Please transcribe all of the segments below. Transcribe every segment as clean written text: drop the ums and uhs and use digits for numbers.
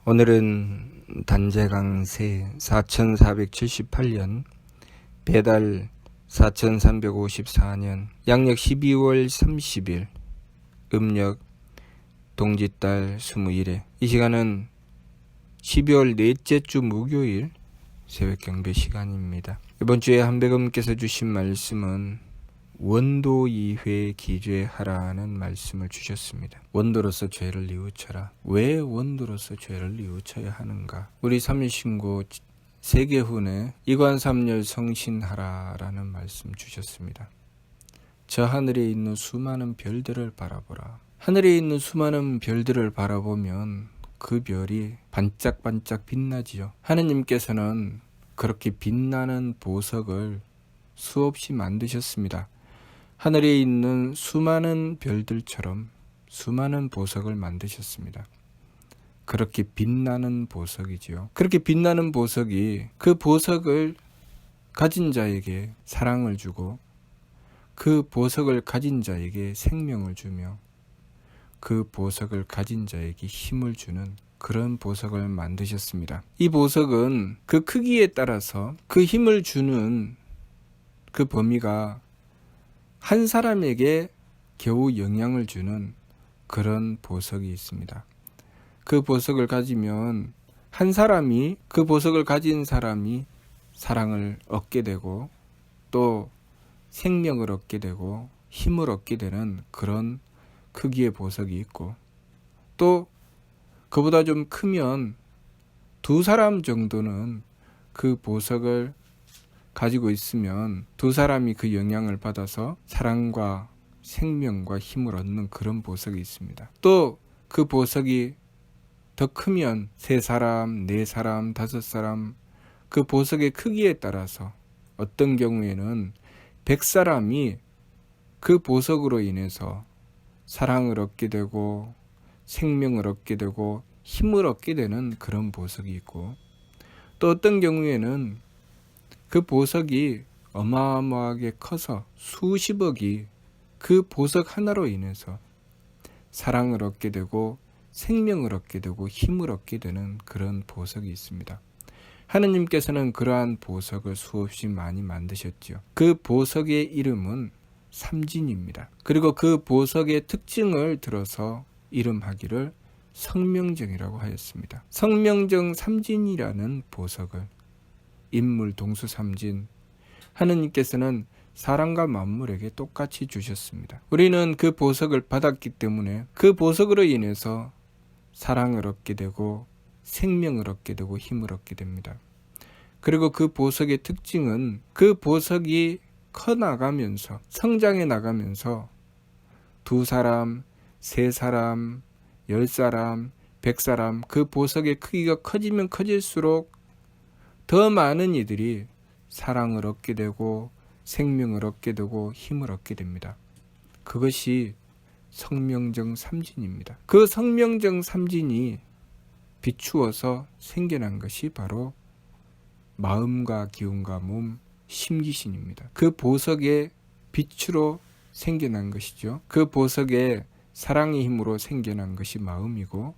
오늘은 단재강세 4478년 배달 4354년 양력 12월 30일 음력 동짓달 21회. 이 시간은 12월 넷째 주 목요일 새벽 경배 시간입니다. 이번 주에 한백음께서 주신 말씀은 원도 이회 기죄하라는 말씀을 주셨습니다. 원도로서 죄를 뉘우쳐라. 왜 원도로서 죄를 뉘우쳐야 하는가? 우리 삼일신고 세계훈에 이관삼열 성신하라라는 말씀 주셨습니다. 저 하늘에 있는 수많은 별들을 바라보라. 하늘에 있는 수많은 별들을 바라보면 그 별이 반짝반짝 빛나지요. 하느님께서는 그렇게 빛나는 보석을 수없이 만드셨습니다. 하늘에 있는 수많은 별들처럼 수많은 보석을 만드셨습니다. 그렇게 빛나는 보석이지요. 그렇게 빛나는 보석이 그 보석을 가진 자에게 사랑을 주고 그 보석을 가진 자에게 생명을 주며 그 보석을 가진 자에게 힘을 주는 그런 보석을 만드셨습니다. 이 보석은 그 크기에 따라서 그 힘을 주는 그 범위가 한 사람에게 겨우 영향을 주는 그런 보석이 있습니다. 그 보석을 가지면 한 사람이 그 보석을 가진 사람이 사랑을 얻게 되고 또 생명을 얻게 되고 힘을 얻게 되는 그런 크기의 보석이 있고 또 그보다 좀 크면 두 사람 정도는 그 보석을 가지고 있으면 두 사람이 그 영향을 받아서 사랑과 생명과 힘을 얻는 그런 보석이 있습니다. 또 그 보석이 더 크면 세 사람, 네 사람, 다섯 사람 그 보석의 크기에 따라서 어떤 경우에는 100사람이 그 보석으로 인해서 사랑을 얻게 되고 생명을 얻게 되고 힘을 얻게 되는 그런 보석이 있고 또 어떤 경우에는 그 보석이 어마어마하게 커서 수십억이 그 보석 하나로 인해서 사랑을 얻게 되고 생명을 얻게 되고 힘을 얻게 되는 그런 보석이 있습니다. 하느님께서는 그러한 보석을 수없이 많이 만드셨지요. 그 보석의 이름은 삼진입니다. 그리고 그 보석의 특징을 들어서 이름하기를 성명정이라고 하였습니다. 성명정 삼진이라는 보석을 인물 동수 삼진 하느님께서는 사람과 만물에게 똑같이 주셨습니다. 우리는 그 보석을 받았기 때문에 그 보석으로 인해서 사랑을 얻게 되고 생명을 얻게 되고 힘을 얻게 됩니다. 그리고 그 보석의 특징은 그 보석이 커나가면서 성장해 나가면서 두 사람, 세 사람, 10사람, 100사람 그 보석의 크기가 커지면 커질수록 더 많은 이들이 사랑을 얻게 되고 생명을 얻게 되고 힘을 얻게 됩니다. 그것이 성명정 삼진입니다. 그 성명정 삼진이 비추어서 생겨난 것이 바로 마음과 기운과 몸, 심기신입니다. 그 보석의 빛으로 생겨난 것이죠. 그 보석의 사랑의 힘으로 생겨난 것이 마음이고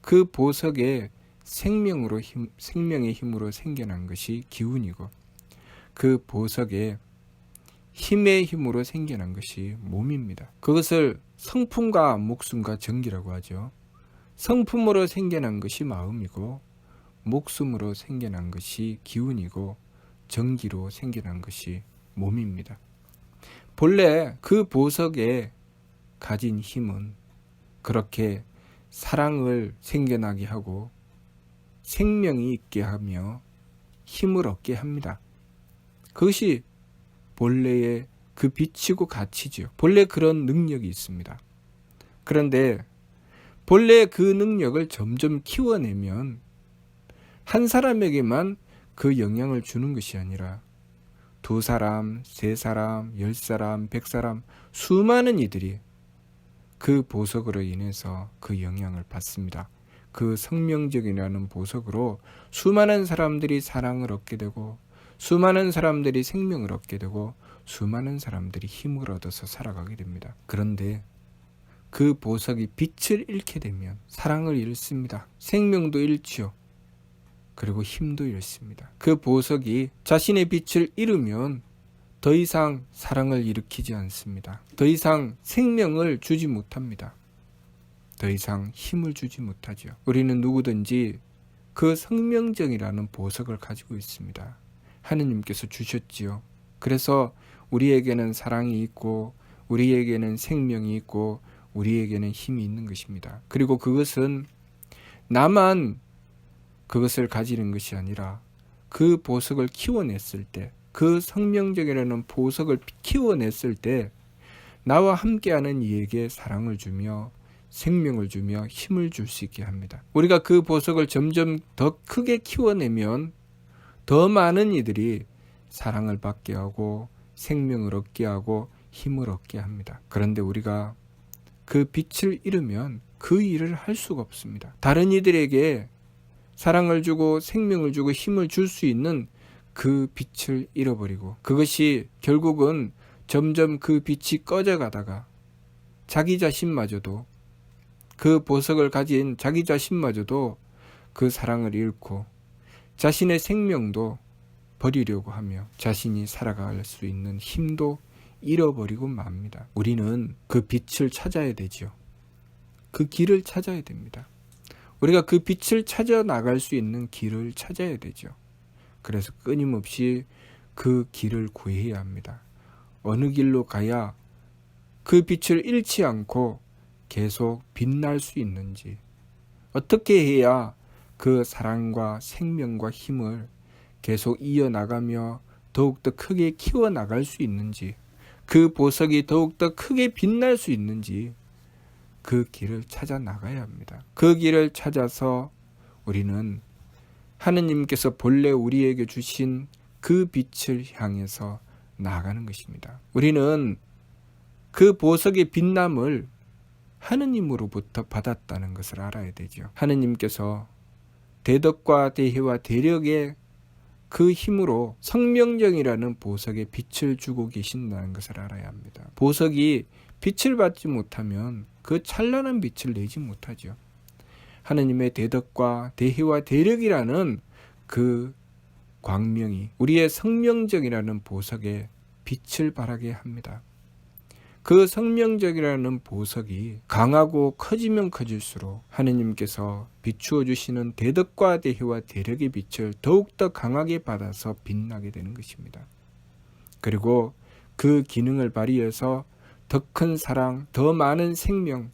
그 보석의 생명의 힘으로 생겨난 것이 기운이고 그 보석의 힘의 힘으로 생겨난 것이 몸입니다. 그것을 성품과 목숨과 정기라고 하죠. 성품으로 생겨난 것이 마음이고 목숨으로 생겨난 것이 기운이고 정기로 생겨난 것이 몸입니다. 본래 그 보석에 가진 힘은 그렇게 사랑을 생겨나게 하고 생명이 있게 하며 힘을 얻게 합니다. 그것이 본래의 그 빛이고 가치죠. 본래 그런 능력이 있습니다. 그런데 본래 그 능력을 점점 키워내면 한 사람에게만 그 영향을 주는 것이 아니라 두 사람, 세 사람, 10사람, 100사람 수많은 이들이 그 보석으로 인해서 그 영향을 받습니다. 그 성명적이라는 보석으로 수많은 사람들이 사랑을 얻게 되고 수많은 사람들이 생명을 얻게 되고 수많은 사람들이 힘을 얻어서 살아가게 됩니다. 그런데 그 보석이 빛을 잃게 되면 사랑을 잃습니다. 생명도 잃지요. 그리고 힘도 잃습니다. 그 보석이 자신의 빛을 잃으면 더 이상 사랑을 일으키지 않습니다. 더 이상 생명을 주지 못합니다. 더 이상 힘을 주지 못하죠. 우리는 누구든지 그 성명정이라는 보석을 가지고 있습니다. 하느님께서 주셨지요. 그래서 우리에게는 사랑이 있고 우리에게는 생명이 있고 우리에게는 힘이 있는 것입니다. 그리고 그것은 나만 그것을 가지는 것이 아니라 그 보석을 키워냈을 때, 그 성명정이라는 보석을 키워냈을 때 나와 함께하는 이에게 사랑을 주며 생명을 주며 힘을 줄 수 있게 합니다. 우리가 그 보석을 점점 더 크게 키워내면 더 많은 이들이 사랑을 받게 하고 생명을 얻게 하고 힘을 얻게 합니다. 그런데 우리가 그 빛을 잃으면 그 일을 할 수가 없습니다. 다른 이들에게 사랑을 주고 생명을 주고 힘을 줄 수 있는 그 빛을 잃어버리고 그것이 결국은 점점 그 빛이 꺼져가다가 자기 자신마저도 그 보석을 가진 자기 자신마저도 그 사랑을 잃고 자신의 생명도 버리려고 하며 자신이 살아갈 수 있는 힘도 잃어버리고 맙니다. 우리는 그 빛을 찾아야 되지요. 그 길을 찾아야 됩니다. 우리가 그 빛을 찾아 나갈 수 있는 길을 찾아야 되죠. 그래서 끊임없이 그 길을 구해야 합니다. 어느 길로 가야 그 빛을 잃지 않고 계속 빛날 수 있는지, 어떻게 해야 그 사랑과 생명과 힘을 계속 이어나가며 더욱더 크게 키워나갈 수 있는지, 그 보석이 더욱더 크게 빛날 수 있는지 그 길을 찾아 나가야 합니다. 그 길을 찾아서 우리는 하느님께서 본래 우리에게 주신 그 빛을 향해서 나아가는 것입니다. 우리는 그 보석의 빛남을 하느님으로부터 받았다는 것을 알아야 되죠. 하느님께서 대덕과 대혜와 대력의 그 힘으로 성명정이라는 보석에 빛을 주고 계신다는 것을 알아야 합니다. 보석이 빛을 받지 못하면 그 찬란한 빛을 내지 못하죠. 하느님의 대덕과 대혜와 대력이라는 그 광명이 우리의 성명정이라는 보석에 빛을 발하게 합니다. 그 성명적이라는 보석이 강하고 커지면 커질수록 하느님께서 비추어 주시는 대덕과 대혜와 대력의 빛을 더욱더 강하게 받아서 빛나게 되는 것입니다. 그리고 그 기능을 발휘해서 더 큰 사랑, 더 많은 생명,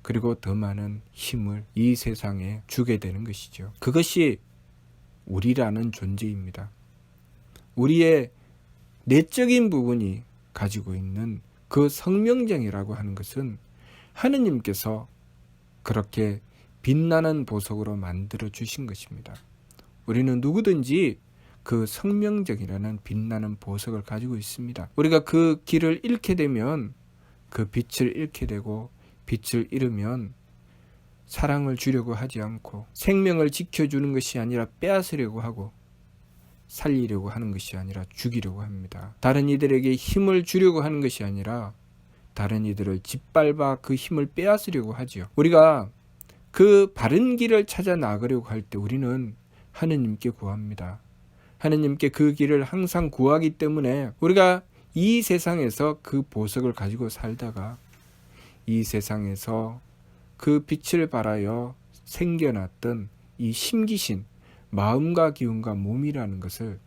그리고 더 많은 힘을 이 세상에 주게 되는 것이죠. 그것이 우리라는 존재입니다. 우리의 내적인 부분이 가지고 있는 그 성명정이라고 하는 것은 하느님께서 그렇게 빛나는 보석으로 만들어 주신 것입니다. 우리는 누구든지 그 성명정이라는 빛나는 보석을 가지고 있습니다. 우리가 그 길을 잃게 되면 그 빛을 잃게 되고 빛을 잃으면 사랑을 주려고 하지 않고 생명을 지켜주는 것이 아니라 빼앗으려고 하고 살리려고 하는 것이 아니라 죽이려고 합니다. 다른 이들에게 힘을 주려고 하는 것이 아니라 다른 이들을 짓밟아 그 힘을 빼앗으려고 하지요. 우리가 그 바른 길을 찾아 나가려고 할 때 우리는 하느님께 구합니다. 하느님께 그 길을 항상 구하기 때문에 우리가 이 세상에서 그 보석을 가지고 살다가 이 세상에서 그 빛을 발하여 생겨났던 이 심기신 마음과 기운과 몸이라는 것을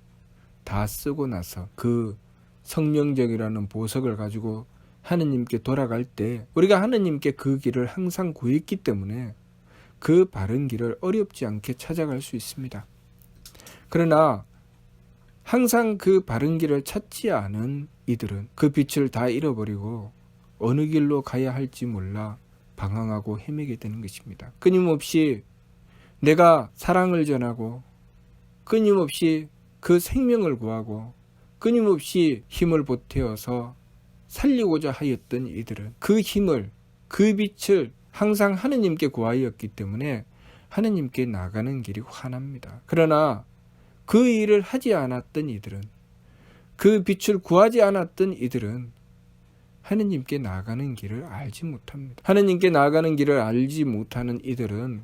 다 쓰고 나서 그 성명적이라는 보석을 가지고 하느님께 돌아갈 때 우리가 하느님께 그 길을 항상 구했기 때문에 그 바른 길을 어렵지 않게 찾아갈 수 있습니다. 그러나 항상 그 바른 길을 찾지 않은 이들은 그 빛을 다 잃어버리고 어느 길로 가야 할지 몰라 방황하고 헤매게 되는 것입니다. 끊임없이 내가 사랑을 전하고 끊임없이 그 생명을 구하고 끊임없이 힘을 보태어서 살리고자 하였던 이들은 그 힘을, 그 빛을 항상 하느님께 구하였기 때문에 하느님께 나가는 길이 환합니다. 그러나 그 일을 하지 않았던 이들은, 그 빛을 구하지 않았던 이들은 하느님께 나아가는 길을 알지 못합니다. 하느님께 나아가는 길을 알지 못하는 이들은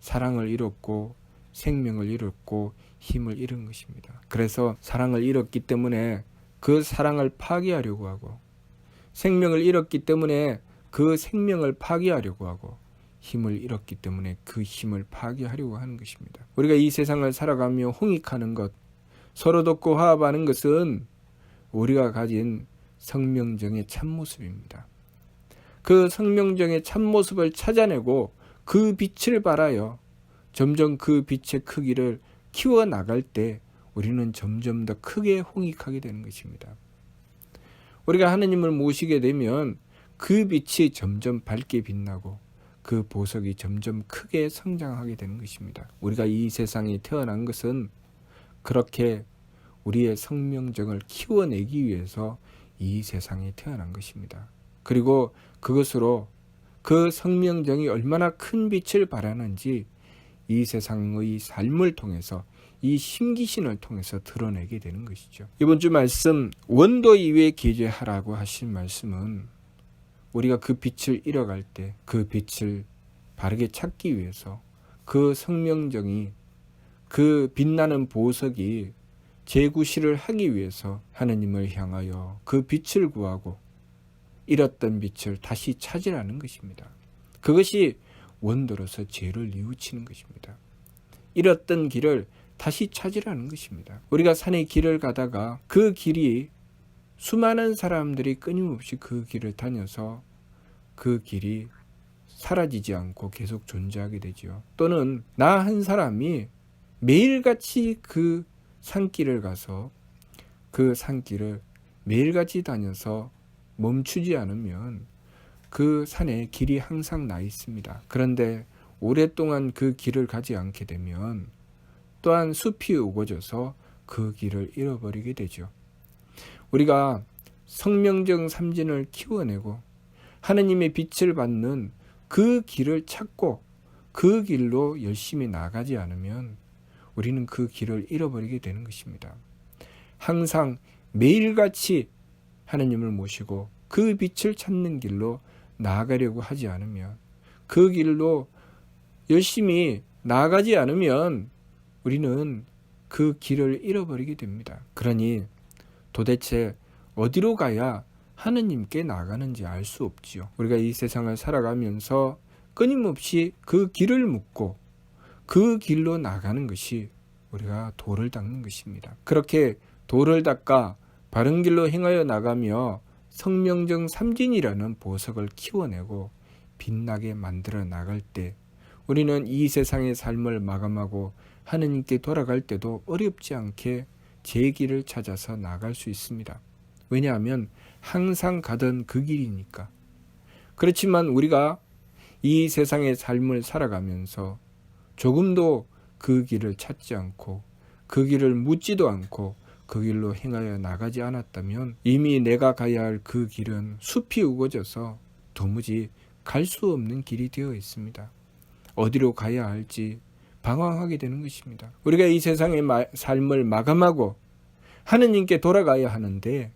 사랑을 잃었고 생명을 잃었고 힘을 잃은 것입니다. 그래서 사랑을 잃었기 때문에 그 사랑을 파괴하려고 하고, 생명을 잃었기 때문에 그 생명을 파괴하려고 하고, 힘을 잃었기 때문에 그 힘을 파괴하려고 하는 것입니다. 우리가 이 세상을 살아가며 홍익하는 것, 서로 돕고 화합하는 것은 우리가 가진 성명정의 참모습입니다. 그 성명정의 참모습을 찾아내고 그 빛을 발하여 점점 그 빛의 크기를 키워나갈 때 우리는 점점 더 크게 홍익하게 되는 것입니다. 우리가 하느님을 모시게 되면 그 빛이 점점 밝게 빛나고 그 보석이 점점 크게 성장하게 되는 것입니다. 우리가 이 세상에 태어난 것은 그렇게 우리의 성명정을 키워내기 위해서 이 세상에 태어난 것입니다. 그리고 그것으로 그 성명정이 얼마나 큰 빛을 발하는지 이 세상의 삶을 통해서, 이 심기신을 통해서 드러내게 되는 것이죠. 이번 주 말씀, 원도 이외에 기죄하라고 하신 말씀은 우리가 그 빛을 잃어갈 때 그 빛을 바르게 찾기 위해서 그 성명정이, 그 빛나는 보석이 재구실을 하기 위해서 하느님을 향하여 그 빛을 구하고 잃었던 빛을 다시 찾으라는 것입니다. 그것이 원도로서 죄를 뉘우치는 것입니다. 잃었던 길을 다시 찾으라는 것입니다. 우리가 산의 길을 가다가 그 길이 수많은 사람들이 끊임없이 그 길을 다녀서 그 길이 사라지지 않고 계속 존재하게 되죠. 또는 나 한 사람이 매일같이 그 산길을 가서 그 산길을 매일같이 다녀서 멈추지 않으면 그 산에 길이 항상 나 있습니다. 그런데 오랫동안 그 길을 가지 않게 되면 또한 숲이 우거져서 그 길을 잃어버리게 되죠. 우리가 성명정 삼진을 키워내고 하느님의 빛을 받는 그 길을 찾고 그 길로 열심히 나가지 않으면 우리는 그 길을 잃어버리게 되는 것입니다. 항상 매일같이 하느님을 모시고 그 빛을 찾는 길로 나아가려고 하지 않으면, 그 길로 열심히 나아가지 않으면 우리는 그 길을 잃어버리게 됩니다. 그러니 도대체 어디로 가야 하느님께 나가는지 알 수 없지요. 우리가 이 세상을 살아가면서 끊임없이 그 길을 묻고 그 길로 나가는 것이 우리가 도를 닦는 것입니다. 그렇게 도를 닦아 바른 길로 행하여 나가며 성명정 삼진이라는 보석을 키워내고 빛나게 만들어 나갈 때 우리는 이 세상의 삶을 마감하고 하느님께 돌아갈 때도 어렵지 않게 제 길을 찾아서 나갈 수 있습니다. 왜냐하면 항상 가던 그 길이니까. 그렇지만 우리가 이 세상의 삶을 살아가면서 조금도 그 길을 찾지 않고 그 길을 묻지도 않고 그 길로 행하여 나가지 않았다면 이미 내가 가야 할 그 길은 숲이 우거져서 도무지 갈 수 없는 길이 되어 있습니다. 어디로 가야 할지 방황하게 되는 것입니다. 우리가 이 세상의 삶을 마감하고 하느님께 돌아가야 하는데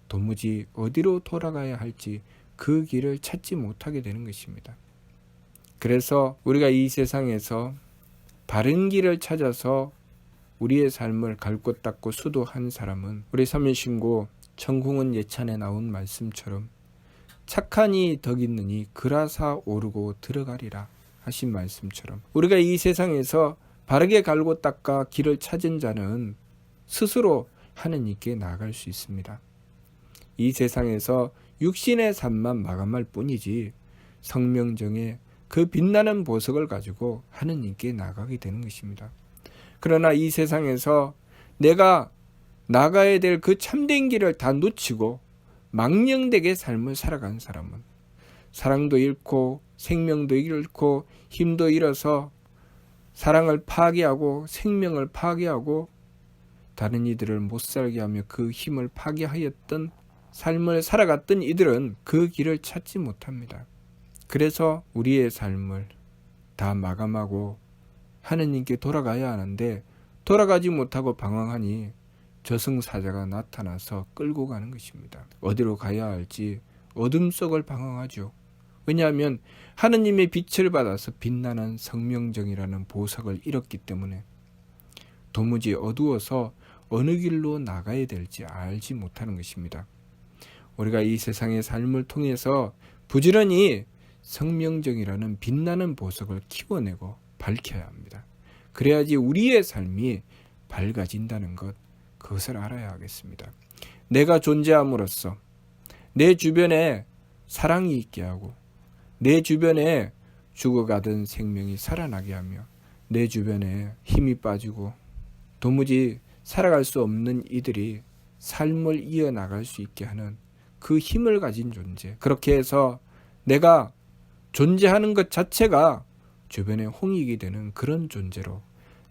도무지 어디로 돌아가야 할지 그 길을 찾지 못하게 되는 것입니다. 그래서 우리가 이 세상에서 바른 길을 찾아서 우리의 삶을 갈고 닦고 수도한 사람은 우리 삼일신고 청궁은 예찬에 나온 말씀처럼 착한 이 덕 있느니 그라사 오르고 들어가리라 하신 말씀처럼 우리가 이 세상에서 바르게 갈고 닦아 길을 찾은 자는 스스로 하느님께 나아갈 수 있습니다. 이 세상에서 육신의 삶만 마감할 뿐이지 성명정의 그 빛나는 보석을 가지고 하느님께 나가게 되는 것입니다. 그러나 이 세상에서 내가 나가야 될 그 참된 길을 다 놓치고 망령되게 삶을 살아간 사람은 사랑도 잃고 생명도 잃고 힘도 잃어서 사랑을 파괴하고 생명을 파괴하고 다른 이들을 못 살게 하며 그 힘을 파괴하였던 삶을 살아갔던 이들은 그 길을 찾지 못합니다. 그래서 우리의 삶을 다 마감하고 하느님께 돌아가야 하는데 돌아가지 못하고 방황하니 저승사자가 나타나서 끌고 가는 것입니다. 어디로 가야 할지 어둠 속을 방황하죠. 왜냐하면 하느님의 빛을 받아서 빛나는 성명정이라는 보석을 잃었기 때문에 도무지 어두워서 어느 길로 나가야 될지 알지 못하는 것입니다. 우리가 이 세상의 삶을 통해서 부지런히 성명정이라는 빛나는 보석을 키워내고 밝혀야 합니다. 그래야지 우리의 삶이 밝아진다는 것, 그것을 알아야 하겠습니다. 내가 존재함으로써 내 주변에 사랑이 있게 하고 내 주변에 죽어가던 생명이 살아나게 하며 내 주변에 힘이 빠지고 도무지 살아갈 수 없는 이들이 삶을 이어나갈 수 있게 하는 그 힘을 가진 존재, 그렇게 해서 내가 존재하는 것 자체가 주변에 홍익이 되는 그런 존재로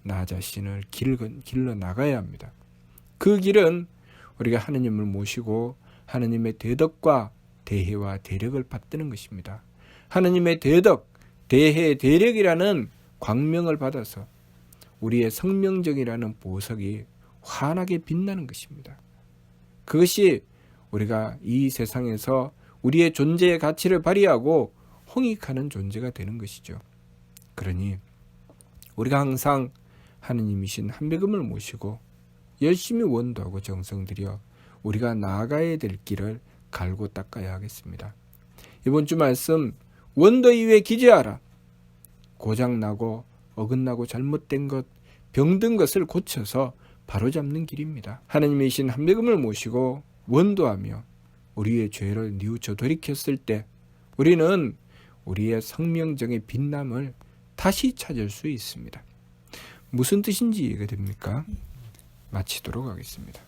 나 자신을 길러 나가야 합니다. 그 길은 우리가 하느님을 모시고 하느님의 대덕과 대혜와 대력을 받드는 것입니다. 하느님의 대덕, 대혜, 대력이라는 광명을 받아서 우리의 성명정이라는 보석이 환하게 빛나는 것입니다. 그것이 우리가 이 세상에서 우리의 존재의 가치를 발휘하고 홍익하는 존재가 되는 것이죠. 그러니 우리가 항상 하느님이신 한백음을 모시고 열심히 원도하고 정성 들여 우리가 나아가야 될 길을 갈고 닦아야 하겠습니다. 이번 주 말씀, 원도 이외에 기재하라. 고장나고 어긋나고 잘못된 것, 병든 것을 고쳐서 바로잡는 길입니다. 하느님이신 한백음을 모시고 원도하며 우리의 죄를 뉘우쳐 돌이켰을 때 우리는 우리의 성명정의 빛남을 다시 찾을 수 있습니다. 무슨 뜻인지 이해가 됩니까? 마치도록 하겠습니다.